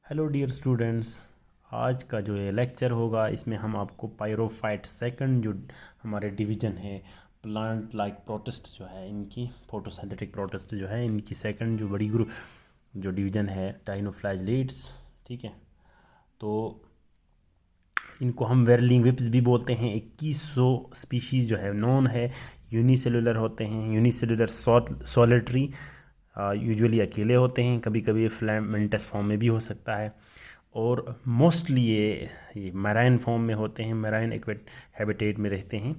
Hello dear students. आज का जो ये लेक्चर होगा इसमें हम आपको पायरोफाइट सेकंड जो हमारे डिवीज़न है प्लांट लाइक प्रोटिस्ट जो है इनकी फोटोसिंथेटिक प्रोटिस्ट जो है इनकी सेकंड जो बड़ी ग्रुप जो डिवीज़न है डाइनोफ्लैगेलेट्स। ठीक है, तो इनको हम वेरलिंग विप्स भी बोलते हैं। 2100 स्पीशीज़ जो है नॉन है, यूनिसेलुलर होते हैं, यूनिसेलुलर सॉलिटरी, यूजुअली अकेले होते हैं, कभी कभी फिलामेंटस फॉर्म में भी हो सकता है, और मोस्टली ये मैराइन फॉर्म में होते हैं, मैराइन एक्वेट हैबिटेट में रहते हैं,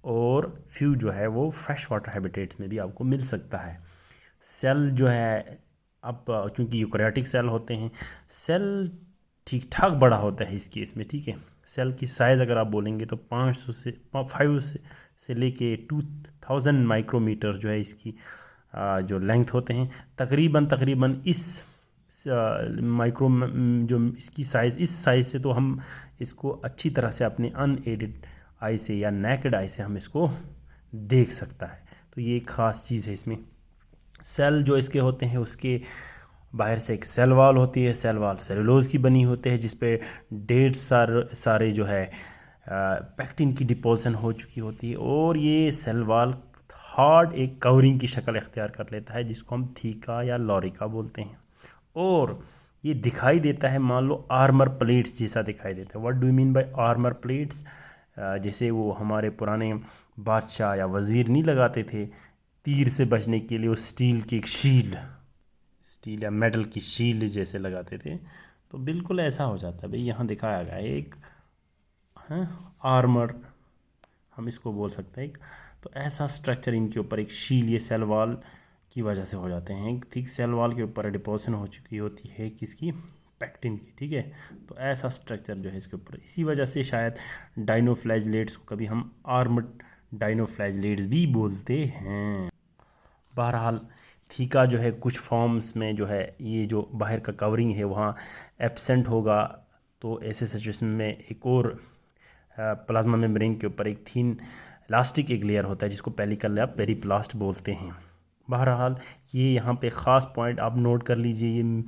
और फ्यू जो है वो फ्रेश वाटर हैबिटेट्स में भी आपको मिल सकता है। सेल जो है अब चूँकि यूकैरियोटिक सेल होते हैं, सेल ठीक ठाक बड़ा होता है इस केस में। ठीक है, सेल की साइज़ अगर आप बोलेंगे तो 500 से 5 से लेके 2000 माइक्रोमीटर जो है इसकी जो लेंथ होते हैं। तकरीबन इस माइक्रो जो इसकी साइज़, इस साइज़ से तो हम इसको अच्छी तरह से अपने अनएडेड आई से या नेकेड आई से हम इसको देख सकता है। तो ये एक ख़ास चीज़ है इसमें। सेल जो इसके होते हैं उसके बाहर से एक सेल वॉल होती है। सेल वॉल सेलुलोज की बनी होती है जिस पे ढेर सारे जो है पैक्टिन की डिपोजिशन हो चुकी होती है, और ये सेल वॉल हार्ड एक कवरिंग की शक्ल इख्तियार कर लेता है जिसको हम थीका या लॉरिका बोलते हैं, और ये दिखाई देता है मान लो आर्मर प्लेट्स जैसा दिखाई देता है। What do you mean by armour plates? जैसे वो हमारे पुराने बादशाह या वज़ीर नहीं लगाते थे तीर से बचने के लिए, वो स्टील की एक शील्ड, स्टील या मेटल की शील्ड जैसे लगाते थे, तो बिल्कुल ऐसा हो जाता है भाई। यहाँ दिखाया गया एक आर्मर हम इसको बोल सकते हैं एक, तो ऐसा स्ट्रक्चर इनके ऊपर एक शील ये सेल वॉल की वजह से हो जाते हैं। एक थिक सेल वॉल के ऊपर डिपोजिशन हो चुकी होती है किसकी, पैक्टिन की। ठीक है, तो ऐसा स्ट्रक्चर जो है इसके ऊपर, इसी वजह से शायद डाइनोफ्लैगेलेट्स को कभी हम आर्मड डाइनोफ्लैगेलेट्स भी बोलते हैं। बहरहाल थीका जो है कुछ फॉर्म्स में जो है ये जो बाहर का कवरिंग है वहाँ एब्सेंट होगा, तो ऐसे सिचुएशन में एक और प्लाज्मा मेम्ब्रेन के ऊपर एक थीन इलास्टिक एक लेयर होता है जिसको पेलिकल या पेरीप्लास्ट बोलते हैं। बहरहाल ये यहाँ पे ख़ास पॉइंट आप नोट कर लीजिए ये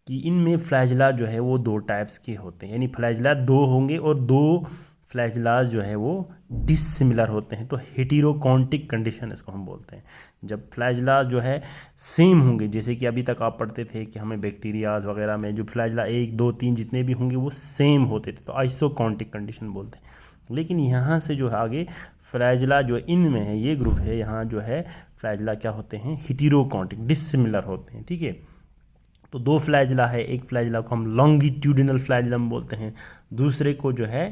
कि इनमें फ्लैजिला जो है वो 2 टाइप्स के होते हैं, यानी फ्लैजिला 2 होंगे और 2 फ्लैजिलाज जो है वो डिसिमिलर होते हैं। तो हेटेरोकॉन्टिक कंडीशन इसको हम बोलते हैं। जब फ्लैजिलाज जो है सेम होंगे, जैसे कि अभी तक आप पढ़ते थे कि हमें बैक्टीरियाज वगैरह में जो फ्लैजिला 1 2 3 जितने भी होंगे वो सेम होते थे, तो आइसोकॉन्टिक कंडीशन बोलते हैं। लेकिन यहाँ से जो है आगे फ्लैजिला जो इनमें है, ये ग्रुप है, यहाँ जो है फ्लैजिला क्या होते हैं, हेटेरोकॉन्टिक डिसिमिलर होते हैं। ठीक है, तो 2 फ्लैजिला है, एक फ्लैजिला को हम लॉन्गिट्यूडिनल फ्लैजिलम बोलते हैं, दूसरे को जो है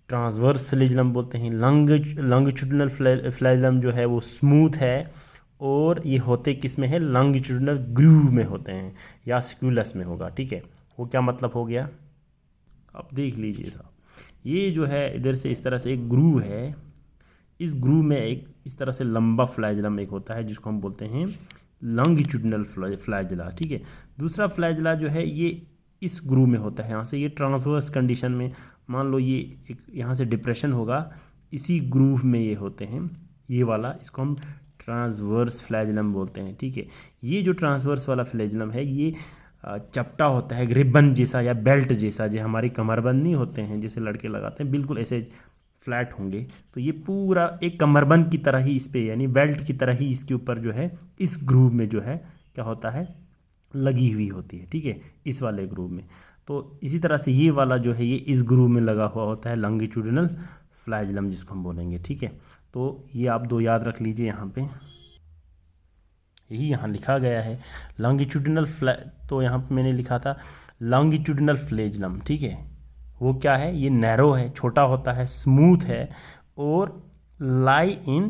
ट्रांसवर्स फ्लैजिलम बोलते हैं। लॉन्गिट्यूडिनल फ्लैजिलम जो है वो स्मूथ है, और ये होते किस में है, लॉन्गिट्यूडिनल ग्रूव में होते हैं या स्क्यूलस में होगा। ठीक है, वो क्या मतलब हो गया आप देख लीजिए साहब। ये जो है इधर से इस तरह से एक ग्रूव है, इस ग्रूव में एक इस तरह से लंबा फ्लैजिलम एक होता है जिसको हम बोलते हैं लॉन्गिट्यूडिनल फ्लैजिला। ठीक है, दूसरा फ्लैजिला जो है ये इस ग्रूव में होता है, यहाँ से ये ट्रांसवर्स कंडीशन में, मान लो ये एक यहाँ से डिप्रेशन होगा, इसी ग्रूव में ये होते हैं, ये वाला, इसको हम ट्रांसवर्स फ्लैजिलम बोलते हैं। ठीक है, ये जो ट्रांसवर्स वाला फ्लैजिलम है ये चपटा होता है, रिबन जैसा या बेल्ट जैसा, जो हमारी कमरबंद नहीं होते हैं जैसे लड़के लगाते हैं, बिल्कुल ऐसे फ्लैट होंगे। तो ये पूरा एक कमरबंद की तरह ही इस पे, यानी बेल्ट की तरह ही इसके ऊपर जो है इस ग्रूव में जो है क्या होता है, लगी हुई होती है। ठीक है, इस वाले ग्रूव में। तो इसी तरह से ये वाला जो है ये इस ग्रूव में लगा हुआ होता है, लॉन्गिट्यूडिनल फ्लैजिलम जिसको हम बोलेंगे। ठीक है, तो ये आप 2 याद रख लीजिए, यहाँ पे यही यहाँ लिखा गया है लॉन्गिट्यूडिनल तो यहाँ पे मैंने लिखा था लॉन्गिट्यूडिनल फ्लैजिलम। ठीक है, वो क्या है, ये नैरो है, छोटा होता है, स्मूथ है, और लाई इन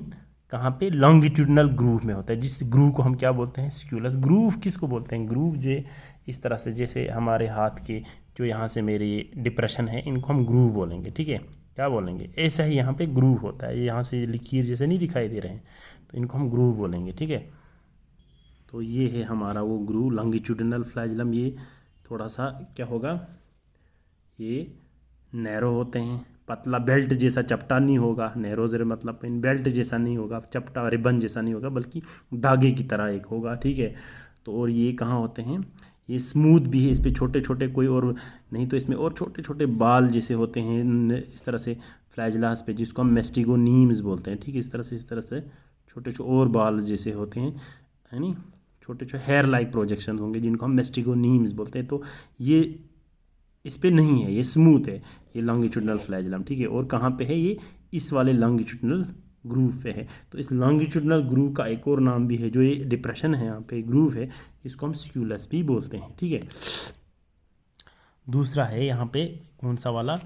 कहाँ पे, लॉन्गिट्यूडिनल ग्रूव में होता है, जिस ग्रूव को हम क्या बोलते हैं, स्क्यूलस ग्रूव। किसको बोलते हैं, ग्रूव जे इस तरह से, जैसे हमारे हाथ के जो यहाँ से मेरे डिप्रेशन है इनको हम ग्रूव बोलेंगे। ठीक है, क्या बोलेंगे, ऐसा ही यहाँ पे ग्रूव होता है, ये यहाँ से लकीर जैसे नहीं दिखाई दे रहे हैं, तो इनको हम ग्रूव बोलेंगे। ठीक है, तो ये है हमारा वो ग्रूव लॉन्गिट्यूडिनल फ्लैजिलम। ये थोड़ा सा क्या होगा, ये नैरो होते हैं, पतला बेल्ट जैसा चपटा नहीं होगा, नैरो ज़र मतलब इन बेल्ट जैसा नहीं होगा, चपटा रिबन जैसा नहीं होगा, बल्कि धागे की तरह एक होगा। ठीक है, तो और ये कहाँ होते हैं, ये स्मूथ भी है, इस पे छोटे छोटे कोई और नहीं तो इसमें और छोटे छोटे बाल जैसे होते हैं इस तरह से फ्लैजिलास पे, जिसको हम मेस्टिगोनीम्स बोलते हैं, ठीक है। इस तरह से छोटे छोटे और बाल जैसे होते हैं, है नी, छोटे छोटे हेयर लाइक प्रोजेक्शन होंगे जिनको हम मेस्टिगोनीम्स बोलते हैं। तो ये इस पे नहीं है, ये स्मूथ है, ये लॉन्गिट्यूडनल फ्लैजिलम, ठीक है। और कहाँ पे है ये, इस वाले लॉन्गिट्यूडनल ग्रूव पे है। तो इस लॉन्गिट्यूडनल ग्रूव का एक और नाम भी है, जो ये डिप्रेशन है यहाँ पे ग्रूव है, इसको हम स्क्यूलस भी बोलते हैं, ठीक है। दूसरा है यहाँ पे कौन सा वाला,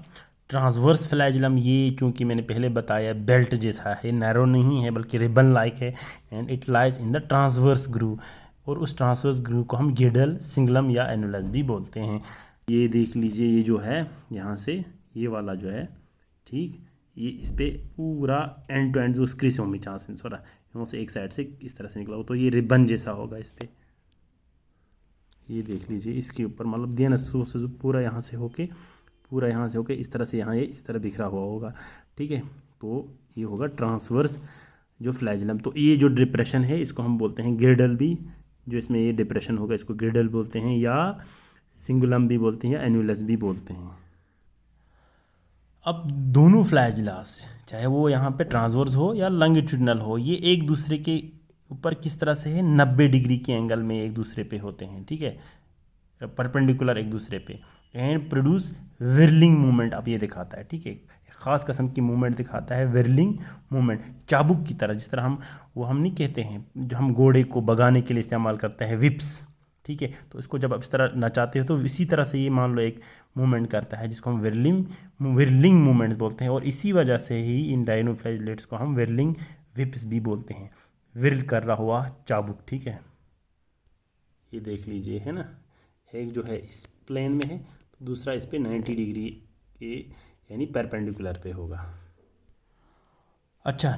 ट्रांसवर्स फ्लैजिलम। ये चूँकि मैंने पहले बताया बेल्ट जैसा है, नैरो नहीं है बल्कि रिबन लाइक है, and it lies in the transverse groove. और उस ट्रांसवर्स ग्रूव को हम गिडल, सिंगलम या एनुलस भी बोलते हैं। ये देख लीजिए, ये जो है यहाँ से ये वाला जो है, ठीक, ये इस पर पूरा एंड टू एंड जो स्क्रिसोमी चांसेस हो रहा है, यहाँ से एक साइड से इस तरह से निकला हो, तो ये रिबन जैसा होगा इस पर। ये देख लीजिए इसके ऊपर मतलब देना सोर्सेज पूरा यहाँ से होके इस तरह से यहाँ ये इस तरह बिखरा हुआ होगा, ठीक है। तो ये होगा ट्रांसवर्स जो फ्लैजिलम। तो ये जो डिप्रेशन है इसको हम बोलते हैं गिर्डल भी, जो इसमें ये डिप्रेशन होगा इसको गिर्डल बोलते हैं, या सिंगुलम भी बोलते हैं, या एनुलस भी बोलते हैं। अब दोनों फ्लैजिलास, चाहे वो यहाँ पे ट्रांसवर्स हो या लॉन्गिट्यूडनल हो, ये एक दूसरे के ऊपर किस तरह से है, 90 डिग्री के एंगल में एक दूसरे पे होते हैं, ठीक है, परपेंडिकुलर एक दूसरे पे, एंड प्रोड्यूस विरलिंग मूवमेंट। अब ये दिखाता है, ठीक है, ख़ास किस्म की मूवमेंट दिखाता है, विरलिंग मूवमेंट, चाबुक की तरह। जिस तरह हम नहीं कहते हैं, जो हम घोड़े को भगाने के लिए इस्तेमाल करते हैं, विप्स, ठीक है। तो इसको जब आप इस तरह नचाते हो तो इसी तरह से ये मान लो एक मूवमेंट करता है, जिसको हम विरलिंग मूवमेंट्स बोलते हैं। और इसी वजह से ही इन डायनोफ्लैजिलेट्स को हम विरलिंग विप्स भी बोलते हैं, विरल कर रहा हुआ चाबुक, ठीक है। ये देख लीजिए, है ना, एक जो है इस प्लेन में है, तो दूसरा इस पे 90 डिग्री के यानी परपेंडिकुलर पे होगा। अच्छा,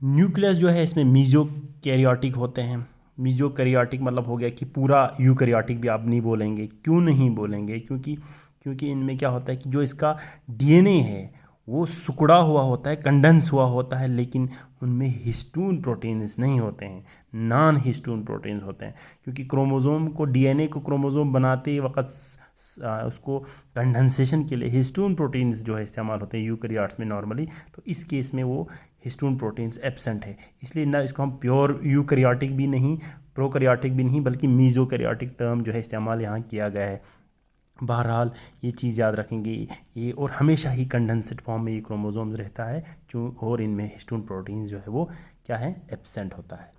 न्यूक्लियस जो है इसमें मीजोकैरियोटिक होते हैं। मीजोकैरियोटिक मतलब हो गया कि पूरा यूकैरियोटिक भी आप नहीं बोलेंगे। क्यों नहीं बोलेंगे, क्योंकि इनमें क्या होता है कि जो इसका डीएनए है वो सिकुड़ा हुआ होता है, कंडेंस हुआ होता है, लेकिन उनमें हिस्टोन प्रोटीन्स नहीं होते हैं, नॉन हिस्टोन प्रोटीन्स होते हैं। क्योंकि क्रोमोसोम को, डीएनए को क्रोमोसोम बनाते वक्त उसको कंडेंसेशन के लिए हिस्टोन प्रोटीन्स जो है इस्तेमाल होते हैं यूकैरियोट्स में नॉर्मली। तो इस केस में वो हिस्टोन प्रोटीन्स एब्सेंट है, इसलिए ना इसको हम प्योर यूकैरियोटिक भी नहीं, प्रोकैरियोटिक भी नहीं, बल्कि मीजोकैरियोटिक टर्म जो है इस्तेमाल यहाँ किया गया है। बहरहाल ये चीज़ याद रखेंगे, ये और हमेशा ही कंडेंस्ड फॉर्म में ये क्रोमोसोम्स रहता है जो, और इनमें हिस्टोन प्रोटीन्स जो है वो क्या है, एब्सेंट होता है।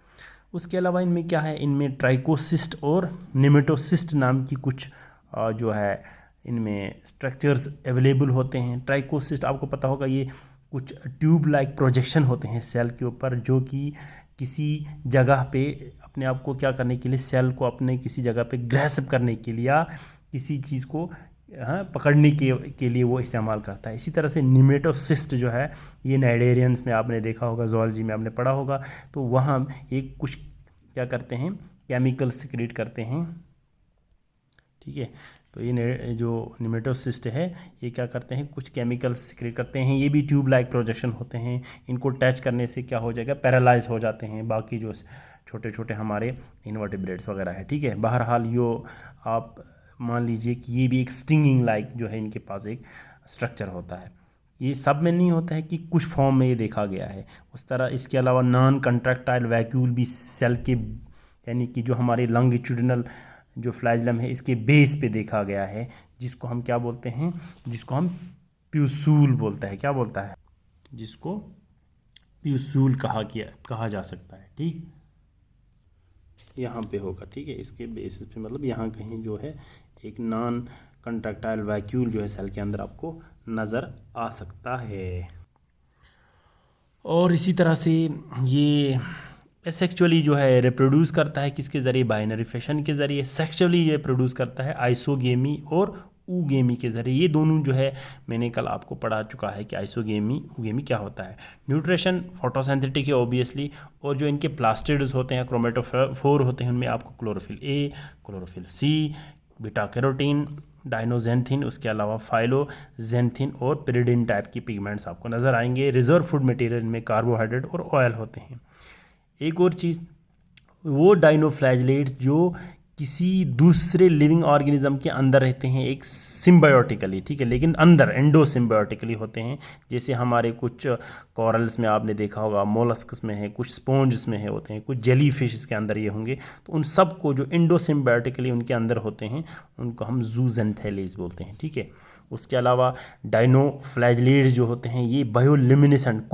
उसके अलावा इनमें क्या है, इनमें ट्राइकोसिस्ट और निमेटोसिस्ट नाम की कुछ जो है इनमें स्ट्रक्चर्स अवेलेबल होते हैं। ट्राइकोसिस्ट आपको पता होगा, ये कुछ ट्यूब लाइक प्रोजेक्शन होते हैं सेल के ऊपर, जो कि किसी जगह पे अपने आप को क्या करने के लिए, सेल को अपने किसी जगह पे ग्रैस्प करने के लिए, या किसी चीज़ को पकड़ने के लिए वो इस्तेमाल करता है। इसी तरह से निमेटोसिस्ट जो है, ये नाइडेरियंस में आपने देखा होगा, ज़ूलॉजी में आपने पढ़ा होगा, तो वहाँ एक कुछ क्या करते हैं, केमिकल सिक्रेट करते हैं, ठीक है। तो ये जो निमेटोसिस्ट है ये क्या करते हैं, कुछ केमिकल्स सिक्रेट करते हैं। ये भी ट्यूब लाइक प्रोजेक्शन होते हैं, इनको टच करने से क्या हो जाएगा, पैरालाइज हो जाते हैं बाकी जो छोटे छोटे हमारे इनवर्टिब्रेट्स वगैरह है, ठीक है। बहरहाल यो आप मान लीजिए कि ये भी एक स्टिंगिंग लाइक जो है इनके पास एक स्ट्रक्चर होता है। ये सब में नहीं होता है कि कुछ फॉर्म में ये देखा गया है उस तरह। इसके अलावा नॉन कंट्रैक्टाइल वैक्यूल भी सेल के, यानी कि जो हमारे लॉन्गिट्यूडिनल जो फ्लैजिलम है इसके बेस पे देखा गया है, जिसको हम क्या बोलते हैं, जिसको हम प्यूसूल बोलता है। क्या बोलता है, जिसको प्यूसूल कहा जा सकता है, ठीक, यहाँ पे होगा, ठीक है। इसके बेसिस पे मतलब यहाँ कहीं जो है एक नॉन कंट्रैक्टाइल वैक्यूल जो है सेल के अंदर आपको नज़र आ सकता है। और इसी तरह से ये एसेक्चुअली जो है रिप्रोड्यूस करता है किसके ज़रिए, बाइनरी फिशन के ज़रिए। सेक्चुअली ये प्रोड्यूस करता है आइसोगेमी और ऊगेमी के ज़रिए। ये दोनों जो है मैंने कल आपको पढ़ा चुका है कि आइसोगेमी ऊगेमी क्या होता है। न्यूट्रिशन फोटोसिंथेटिक है ऑब्वियसली, और जो इनके प्लास्टिड्स होते हैं, क्रोमेटोफोर होते हैं, उनमें आपको chlorophyll A, chlorophyll C, beta carotene, डाइनोजेंथिन, उसके अलावा फाइलोजेंथिन और पिरिडिन टाइप की पिगमेंट्स आपको नज़र आएंगे। रिजर्व फूड मटेरियल में कार्बोहाइड्रेट और ऑयल होते हैं। एक और चीज़, वो डाइनोफ्लैजिलेट्स जो किसी दूसरे लिविंग ऑर्गेनिज्म के अंदर रहते हैं एक सिम्बायोटिकली, ठीक है, लेकिन अंदर एंडो सिम्बायोटिकली होते हैं। जैसे हमारे कुछ कॉरल्स में आपने देखा होगा, मोलस्क्स में है, कुछ स्पॉन्ज में है होते हैं, कुछ जेली फिश के अंदर ये होंगे। तो उन सब को जो एंडो सिम्बायोटिकली उनके अंदर होते हैं उनको हम जूजेंथेलिस बोलते हैं, ठीक है। उसके अलावा डाइनोफ्लैजिलेट्स जो होते हैं ये बायोल्यूमिनेसेंट,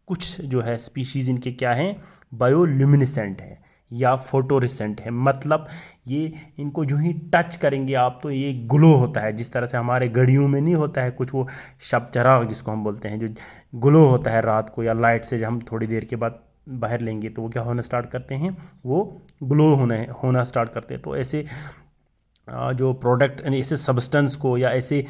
कुछ जो है स्पीशीज़ इनके क्या हैं, बायोल्यूमिनेसेंट है या फोटोरिसेंट है। मतलब ये इनको जो ही टच करेंगे आप तो ये ग्लो होता है, जिस तरह से हमारे घड़ियों में नहीं होता है कुछ वो शब चराग जिसको हम बोलते हैं, जो ग्लो होता है रात को या लाइट से जब हम थोड़ी देर के बाद बाहर लेंगे तो वो क्या होना स्टार्ट करते हैं, वो ग्लो होना स्टार्ट करते हैं। तो ऐसे जो प्रोडक्ट ऐसे सब्सटेंस को या ऐसे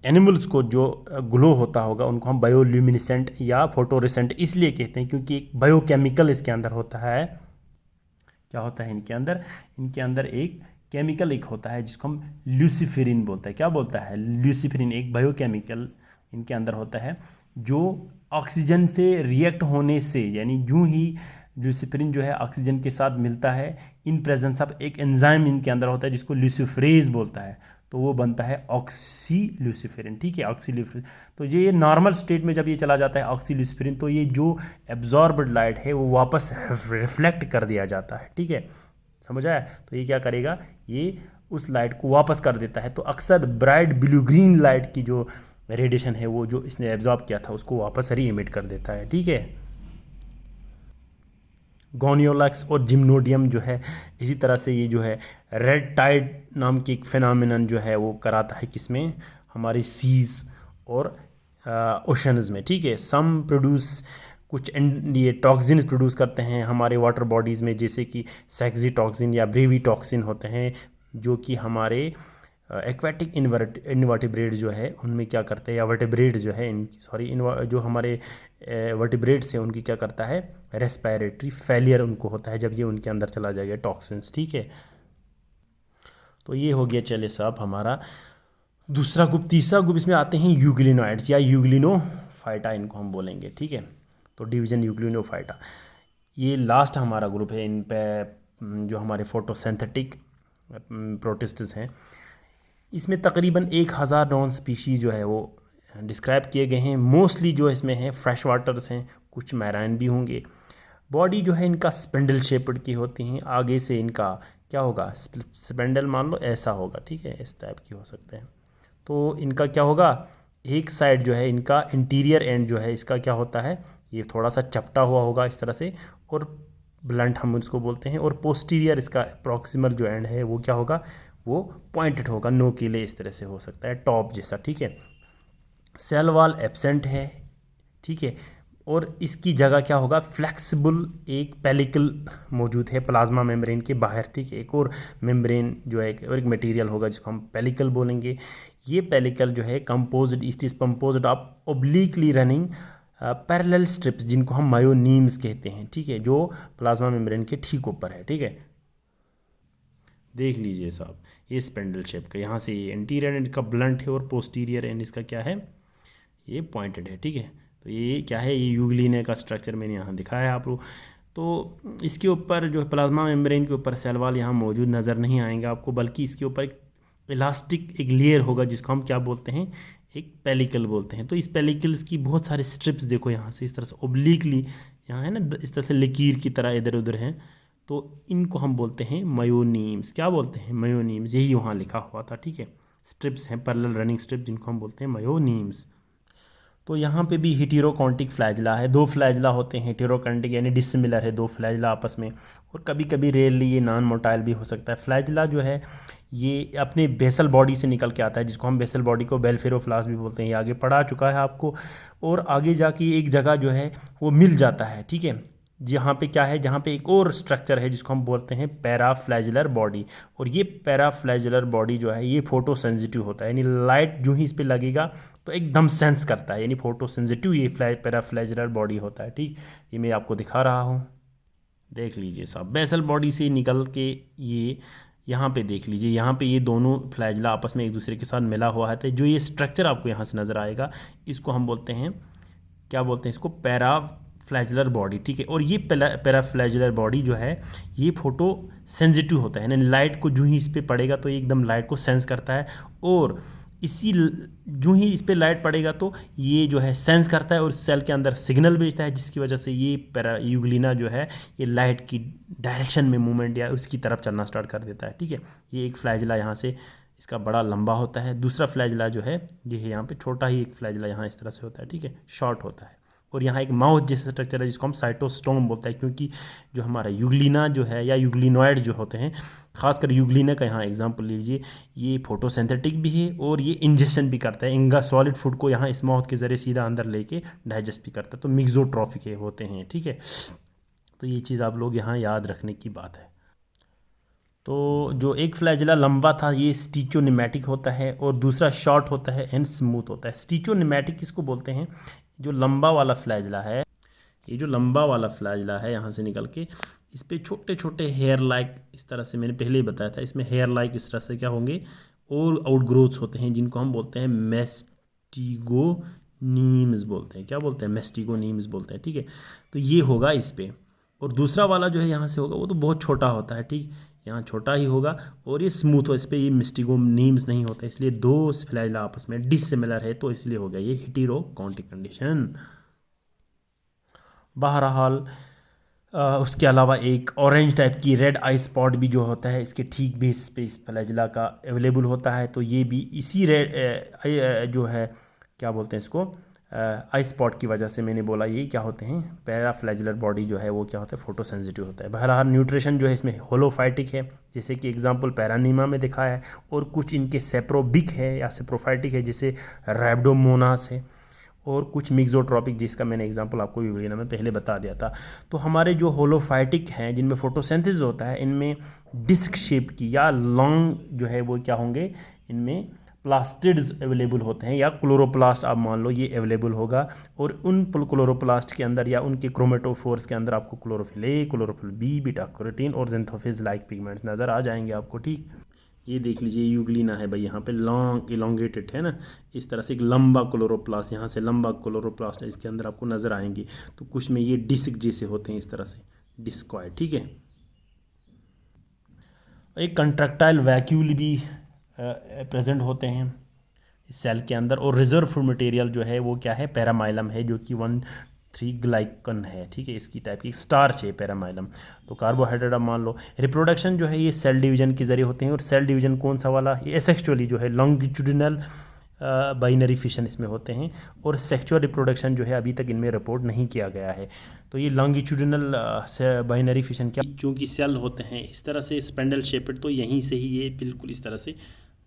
एनिमल्स को जो ग्लो होता होगा उनको हम बायोल्यूमिनेसेंट या फोटोरिसेंट इसलिए कहते हैं क्योंकि एक बायोकेमिकल इसके अंदर होता है। क्या होता है इनके अंदर एक केमिकल एक होता है जिसको हम ल्यूसीफेरिन बोलते हैं। क्या बोलता है, ल्यूसीफेरिन एक बायोकेमिकल इनके अंदर होता है जो ऑक्सीजन से रिएक्ट होने से, यानी यूं ही ल्यूसीफेरिन जो है ऑक्सीजन के साथ मिलता है इन प्रेजेंस ऑफ एक एंजाइम इनके अंदर होता है जिसको ल्यूसीफरेज बोलता है, तो वो बनता है ऑक्सील्यूसीफेरिन, ठीक है, ऑक्सील्यूसीफेरिन। तो ये नॉर्मल स्टेट में जब ये चला जाता है ऑक्सील्यूसीफेरिन तो ये जो एब्जॉर्ब्ड लाइट है वो वापस रिफ्लेक्ट कर दिया जाता है, ठीक है, समझ आया। तो ये क्या करेगा, ये उस लाइट को वापस कर देता है। तो अक्सर ब्राइट ब्लू ग्रीन लाइट की जो रेडिएशन है वो जो इसने एब्जॉर्ब किया था उसको वापस री इमिट कर देता है, ठीक है। गोनियोलैक्स और जिम्नोडियम जो है इसी तरह से ये जो है रेड टाइड नाम की एक फिनोमिनन जो है वो कराता है किसमें, हमारे सीज और ओशंस में, ठीक है। सम प्रोड्यूस कुछ ये टॉक्सिन्स प्रोड्यूस करते हैं हमारे वाटर बॉडीज़ में, जैसे कि सेक्सी टॉक्सिन या ब्रेवी टॉक्सिन होते हैं जो कि हमारे एक्वेटिक इनवर्टिब्रेट जो है उनमें क्या करते हैं, या वर्टिब्रेट जो है जो हमारे वर्टिब्रेट्स हैं उनकी क्या करता है, रेस्पिरेटरी फेलियर उनको होता है जब ये उनके अंदर चला जाएगा टॉक्सिन्स, ठीक है। तो ये हो गया चले साहब हमारा दूसरा ग्रुप। तीसरा ग्रुप इसमें आते हैं यूग्लिनोइड्स या यूग्लिनोफाइटा इनको हम बोलेंगे, ठीक है। तो डिवीजन यूग्लिनोफाइटा ये लास्ट हमारा ग्रुप है। इन पे जो हमारे फोटोसिंथेटिक प्रोटिस्ट्स हैं इसमें तकरीबन 1000 नॉन स्पीशीज़ जो है वो डिस्क्राइब किए गए हैं। मोस्टली जो इसमें हैं फ्रेश वाटर्स हैं, कुछ मैराइन भी होंगे। बॉडी जो है इनका स्पेंडल शेप्ड की होती हैं, आगे से इनका क्या होगा, स्पेंडल मान लो ऐसा होगा, ठीक है, इस टाइप की हो सकते हैं। तो इनका क्या होगा, एक साइड जो है इनका इंटीरियर एंड जो है इसका क्या होता है, ये थोड़ा सा चपटा हुआ होगा इस तरह से, और ब्लंट हम इसको बोलते हैं। और पोस्टीरियर इसका प्रॉक्सिमल जो एंड है वो क्या होगा, वो पॉइंटेड होगा, नोकीले इस तरह से हो सकता है, टॉप जैसा, ठीक है। सेल वॉल एब्सेंट है, ठीक है। और इसकी जगह क्या होगा, फ्लेक्सिबल एक पेलिकल मौजूद है प्लाज्मा मेम्ब्रेन के बाहर, ठीक है। एक और मेम्ब्रेन जो है और एक मटेरियल होगा जिसको हम पेलिकल बोलेंगे। ये पेलिकल जो है composed it is composed of obliquely running parallel strips जिनको हम मायोनीम्स कहते हैं, ठीक है, जो प्लाज्मा मेम्ब्रेन के ठीक ऊपर है, ठीक है। देख लीजिए साहब ये स्पेंडल शेप का, यहाँ से ये इंटीरियर एंड का ब्लंट है और पोस्टीरियर एंड इसका क्या है, ये पॉइंटेड है, ठीक है। तो ये क्या है, ये यूग्लिने का स्ट्रक्चर मैंने यहाँ दिखाया है आप लोग। तो इसके ऊपर जो प्लाज्मा मेम्ब्रेन के ऊपर सेल वॉल यहाँ मौजूद नज़र नहीं आएंगे आपको, बल्कि इसके ऊपर एक इलास्टिक एक लेयर होगा जिसको हम क्या बोलते हैं, एक पेलिकल बोलते हैं। तो इस पेलिकल्स की बहुत सारे स्ट्रिप्स देखो यहाँ से इस तरह से ओब्लिकली यहाँ है ना, इस तरह से लकीर की तरह इधर उधर हैं। तो इनको हम बोलते हैं मायोनीम्स। क्या बोलते हैं, मायोनीम्स, यही वहाँ लिखा हुआ था, ठीक है। स्ट्रिप्स हैं पैरेलल रनिंग स्ट्रिप जिनको हम बोलते हैं मायोनीम्स। तो यहाँ पे भी हेटेरोकॉन्टिक फ्लैजला है, 2 फ्लैजला होते हैं हेटेरोकॉन्टिक यानी डिसिमिलर है 2 फ्लैजला आपस में, और कभी कभी रेयरली ये नॉन मोटाइल भी हो सकता है। फ्लैजला जो है ये अपने बेसल बॉडी से निकल के आता है जिसको हम बेसल बॉडी को बेलफेरोफ्लास भी बोलते हैं, ये आगे पढ़ा चुका है आपको। और आगे जाके एक जगह जो है वो मिल जाता है, ठीक है, जहाँ पे क्या है, जहाँ पे एक और स्ट्रक्चर है जिसको हम बोलते हैं पैराफ्लैजुलर बॉडी। और ये पैराफ्लैजुलर बॉडी जो है ये फोटो सेंसिटिव होता है, यानी लाइट जो ही इस पर लगेगा तो एकदम सेंस करता है, यानी फोटो सेंसिटिव ये पैराफ्लैजुलर बॉडी होता है, ठीक। ये मैं आपको दिखा रहा हूँ, देख लीजिए साहब, बेसल बॉडी से निकल के ये यहाँ पे देख लीजिए, यहाँ पे ये दोनों फ्लैजला आपस में एक दूसरे के साथ मिला हुआ है। तो जो ये स्ट्रक्चर आपको यहाँ से नज़र आएगा इसको हम बोलते हैं, क्या बोलते हैं इसको, पैराफ्लैजुलर बॉडी, ठीक है। और ये पैराफ्लैजुलर बॉडी जो है ये फोटो सेंसिटिव होता है, यानी लाइट को जो ही इस पर पड़ेगा तो ये एकदम लाइट को सेंस करता है, और जो ही इस पर लाइट पड़ेगा तो ये जो है सेंस करता है और सेल के अंदर सिग्नल भेजता है, जिसकी वजह से ये यूग्लिना जो है ये लाइट की डायरेक्शन में मूवमेंट या उसकी तरफ चलना स्टार्ट कर देता है। ठीक है, ये एक फ्लैजिला यहाँ से इसका बड़ा लंबा होता है, दूसरा फ्लैजिला जो है ये है यहाँ पे छोटा ही एक फ्लैजिला यहाँ इस तरह से होता है। ठीक है, शॉर्ट होता है, और यहाँ एक माउथ जैसा स्ट्रक्चर है जिसको हम साइटोस्टोम बोलते हैं, क्योंकि जो हमारा यूग्लिना जो है या यूग्लिनॉइड जो होते हैं, खासकर यूग्लिना का यहाँ एग्जांपल लीजिए, ये फोटोसिंथेटिक भी है और ये इंजेक्शन भी करता है, इनका सॉलिड फूड को यहाँ इस माउथ के ज़रिए सीधा अंदर लेके डाइजेस्ट भी करता है, तो मिक्सोट्रॉफिक होते हैं। ठीक है, तो ये चीज़ आप लोग यहाँ याद रखने की बात है। तो जो एक फ्लैजिला लंबा था ये स्टीचोनिमैटिक होता है, और दूसरा शॉर्ट होता है एंड स्मूथ होता है। स्टीचोनिमैटिक किसको बोलते हैं? जो लंबा वाला फ्लैजिला है, ये जो लंबा वाला फ्लैजिला है यहाँ से निकल के इस पर छोटे छोटे हेयर लाइक, इस तरह से मैंने पहले ही बताया था, इसमें हेयर लाइक इस तरह से क्या होंगे और आउटग्रोथ्स होते हैं, जिनको हम बोलते हैं मेस्टिगोनीम्स बोलते हैं। क्या बोलते हैं? मेस्टिगोनीम्स बोलते हैं। ठीक है, तो ये होगा इस पर, और दूसरा वाला जो है यहाँ से होगा वो तो बहुत छोटा होता है। ठीक, यहाँ छोटा ही होगा, और ये स्मूथ हो, इस पर ये मेस्टिगोनीम्स नहीं होता, इसलिए दो फ्लैजिला आपस में डिसिमिलर है, तो इसलिए हो गया ये हेटेरोकॉन्टिक कंडीशन। बहरहाल उसके अलावा एक ऑरेंज टाइप की रेड आई स्पॉट भी जो होता है इसके ठीक बेस पे इस फ्लैजिला का अवेलेबल होता है, तो ये भी इसी रेड जो है क्या बोलते हैं इसको आई स्पॉट की वजह से मैंने बोला ये क्या होते हैं, पैराफ्लैजिलर बॉडी जो है वो क्या होता है, फोटोसेंसिटिव होता है। बहरहाल न्यूट्रिशन जो है इसमें होलोफाइटिक है, जैसे कि एग्जांपल पैरानीमा में दिखाया है, और कुछ इनके सेप्रोबिक है या सेप्रोफाइटिक है जैसे रैब्डोमोनास है, और कुछ मिक्सोट्रॉपिक जिसका मैंने एग्जांपल आपको यूग्लिना में पहले बता दिया था। तो हमारे जो होलोफाइटिक हैं जिनमें फोटोसिंथेसिस होता है, इनमें डिस्क शेप की या लॉन्ग जो है वो क्या होंगे, इनमें प्लास्टिड्स अवेलेबल होते हैं, या क्लोरोप्लास्ट आप मान लो ये अवेलेबल होगा, और उन क्लोरोप्लास्ट के अंदर या उनके क्रोमेटोफोर्स के अंदर आपको chlorophyll A, chlorophyll B, beta carotene और ज़ेंथोफिल्स लाइक पिगमेंट्स नज़र आ जाएंगे आपको। ठीक, ये देख लीजिए यूग्लिना है भाई, यहाँ पे लॉन्ग इलोंगेटेड है ना, इस तरह से एक लंबा क्लोरोप्लास्ट, यहाँ से लंबा क्लोरोप्लास्ट है, इसके अंदर आपको नज़र आएंगे। तो कुछ में ये डिस्क जैसे होते हैं, इस तरह से डिस्कॉइड। ठीक है, एक कंट्रैक्टाइल वैक्यूल भी प्रेजेंट होते हैं इस सेल के अंदर, और रिजर्व मटेरियल जो है वो क्या है, पैरामाइलम है, जो कि 1,3 ग्लाइकन है। ठीक है, इसकी टाइप की स्टार्च है पैरामाइलम। तो कार्बोहाइड्रेट आप मान लो। रिप्रोडक्शन जो है ये सेल डिवीजन के जरिए होते हैं, और सेल डिवीजन कौन सा वाला, ये एसेक्सुअली जो है लॉन्गिट्यूडिनल बाइनरी फिशन इसमें होते हैं, और सेक्सुअल रिप्रोडक्शन जो है अभी तक इनमें रिपोर्ट नहीं किया गया है। तो ये लॉन्गिट्यूडिनल बाइनरी फिशन क्या, चूँकि सेल होते हैं इस तरह से स्पेंडल शेपेड, तो यहीं से ही ये बिल्कुल इस तरह से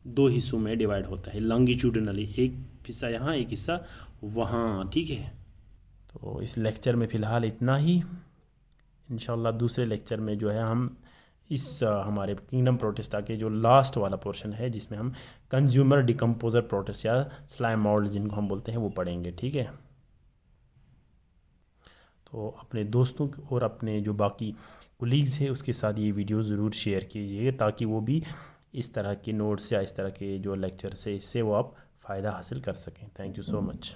दो हिस्सों में डिवाइड होता है लॉन्गिट्यूडिनली, एक हिस्सा यहाँ एक हिस्सा वहाँ। ठीक है, तो इस लेक्चर में फ़िलहाल इतना ही। इंशाल्लाह दूसरे लेक्चर में जो है हम इस हमारे किंगडम प्रोटिस्टा के जो लास्ट वाला पोर्शन है, जिसमें हम कंज्यूमर डिकम्पोजर प्रोटिस्ट या स्लाइम मोल्ड जिनको हम बोलते हैं वो पढ़ेंगे। ठीक है, तो अपने दोस्तों और अपने जो बाकी कोलीग्स हैं उसके साथ ये वीडियो ज़रूर शेयर कीजिए, ताकि वो भी इस तरह के नोट्स या इस तरह के जो लेक्चर से इससे वो आप फ़ायदा हासिल कर सकें। Thank you so much.